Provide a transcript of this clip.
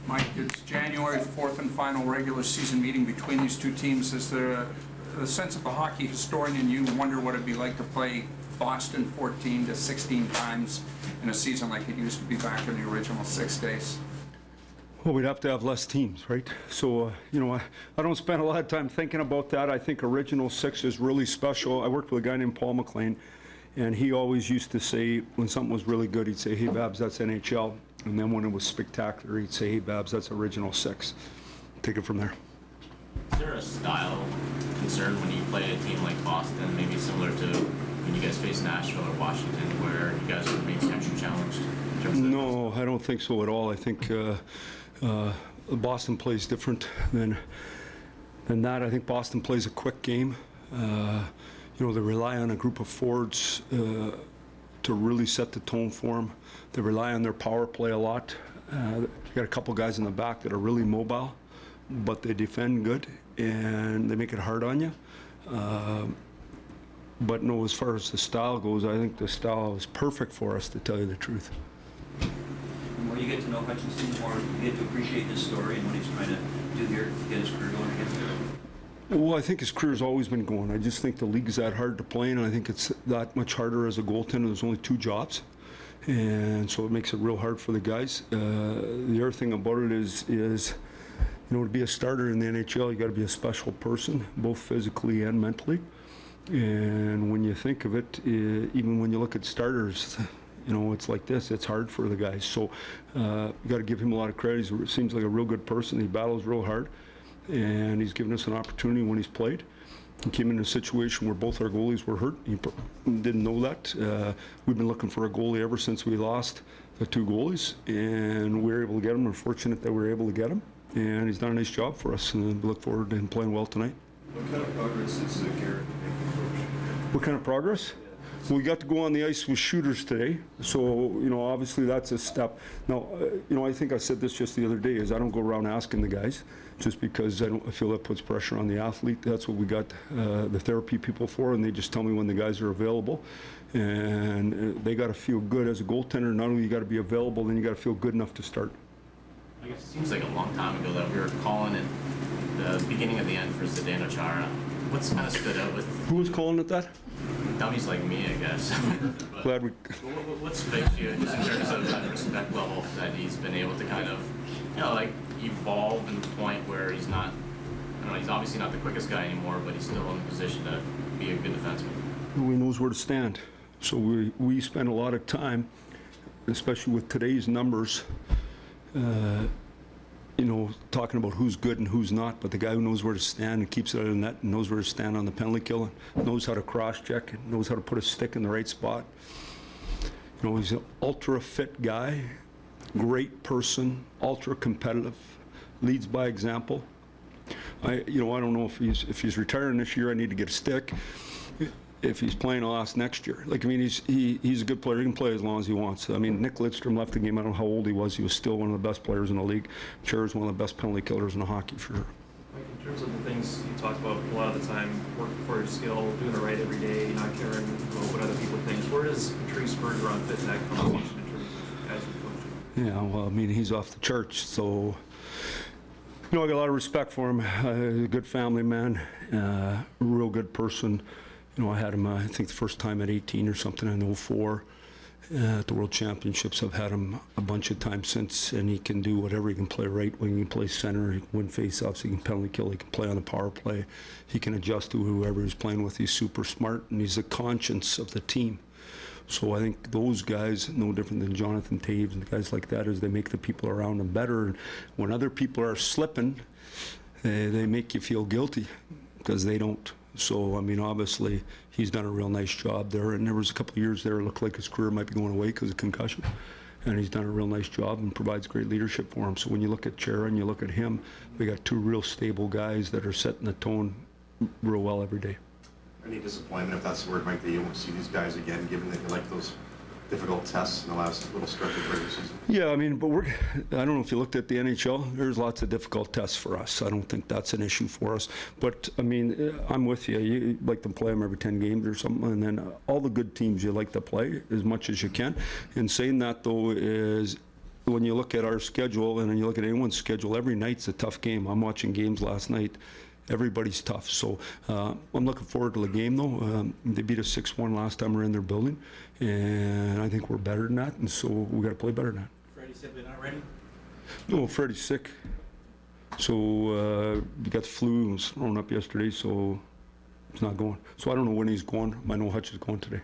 Mike, it's January 4th and final regular season meeting between these two teams. Is there a sense of a hockey historian in you wonder what it'd be like to play Boston 14 to 16 times in a season like it used to be back in the original 6 days? Well, we'd have to have less teams, right? So, you know, I don't spend a lot of time thinking about that. I think original 6 is really special. I worked with a guy named Paul McLean, and he always used to say, when something was really good, he'd say, "Hey, Babs, that's NHL." And then when it was spectacular, he'd say, "Hey, Babs, that's original 6." Take it from there. Is there a style concern when you play a team like Boston, maybe similar to when you guys face Nashville or Washington, where you guys are maybe extra challenged? No, I don't think so at all. I think Boston plays different than that. I think Boston plays a quick game. You know, they rely on a group of forwards to really set the tone for them. They rely on their power play a lot. You got a couple guys in the back that are really mobile, but they defend good and they make it hard on you. But no, as far as the style goes, I think the style is perfect for us, to tell you the truth. The more you get to know Hutchinson, the more you get to appreciate this story and what he's trying to do here to get his career going again. Well, I think his career's always been going. I just think the league's that hard to play in, and I think it's that much harder as a goaltender. There's only 2 jobs, and so it makes it real hard for the guys. The other thing about it is you know, to be a starter in the NHL, you got to be a special person, both physically and mentally. And when you think of it, even when you look at starters, you know, it's like this. It's hard for the guys. So you got to give him a lot of credit. He seems like a real good person. He battles real hard, and he's given us an opportunity when he's played. He came in a situation where both our goalies were hurt. He didn't know that. We've been looking for a goalie ever since we lost the 2 goalies, and we were able to get him. We're fortunate that we were able to get him, and he's done a nice job for us, and we look forward to him playing well tonight. What kind of progress is Garrett making, Coach? What kind of progress? Well, we got to go on the ice with shooters today, so, you know, obviously that's a step. Now, you know, I think I said this just the other day, is I don't go around asking the guys, just because I feel that puts pressure on the athlete. That's what we got the therapy people for, and they just tell me when the guys are available. And they got to feel good as a goaltender. Not only you got to be available, then you got to feel good enough to start. I guess it seems like a long time ago that we were calling it the beginning of the end for Zdeno Chara. What's kind of stood out with... Who was calling it that? Dummies like me, I guess. Glad we... What's fixed you just in terms of that respect level that he's been able to kind of, you know, like evolve to the point where he's not, I don't know, he's obviously not the quickest guy anymore, but he's still in a position to be a good defenseman. Well, he knows where to stand. So we spend a lot of time, especially with today's numbers, you know, talking about who's good and who's not, but the guy who knows where to stand and keeps it out of the net and knows where to stand on the penalty kill, and knows how to cross-check, and knows how to put a stick in the right spot. You know, he's an ultra-fit guy, great person, ultra-competitive, leads by example. You know, I don't know if he's retiring this year. I need to get a stick. If he's playing, I'll ask next year. Like, I mean, he's a good player. He can play as long as he wants. I mean, Nick Lidstrom left the game. I don't know how old he was. He was still one of the best players in the league. Chara's one of the best penalty killers in the hockey, for sure. Like, in terms of the things you talked about a lot of the time, working for your skill, doing it right every day, not caring about what other people think, where does Patrice Bergeron fit in that conversation in terms of as a coach? Yeah, well, I mean, he's off the charts, so... You know, I got a lot of respect for him. He's a good family man, a real good person. You know, I had him, I think, the first time at 18 or something in 04 at the World Championships. I've had him a bunch of times since, and he can do whatever. He can play right wing, he can play center, he can win face-offs, he can penalty kill, he can play on the power play. He can adjust to whoever he's playing with. He's super smart, and he's the conscience of the team. So I think those guys, no different than Jonathan Taves and guys like that, is they make the people around them better. And when other people are slipping, they make you feel guilty because they don't. So, I mean, obviously, he's done a real nice job there. And there was a couple of years there it looked like his career might be going away because of concussion. And he's done a real nice job and provides great leadership for him. So when you look at Chara and you look at him, we got 2 real stable guys that are setting the tone real well every day. Any disappointment, if that's the word, Mike, that you won't see these guys again, given that you like those difficult tests in the last little stretch of the regular season? Yeah, I mean, but I don't know if you looked at the NHL, there's lots of difficult tests for us. I don't think that's an issue for us. But, I mean, I'm with you. You like to play them every 10 games or something, and then all the good teams you like to play as much as you can. And saying that, though, is when you look at our schedule and then you look at anyone's schedule, every night's a tough game. I'm watching games last night. Everybody's tough. So I'm looking forward to the game, though. They beat us 6-1 last time we were in their building, and I think we're better than that, and so we got to play better than that. Freddie simply not ready? No, Freddie's sick. So he got the flu and was thrown up yesterday, so he's not going. So I don't know when he's going. I know Hutch is going today.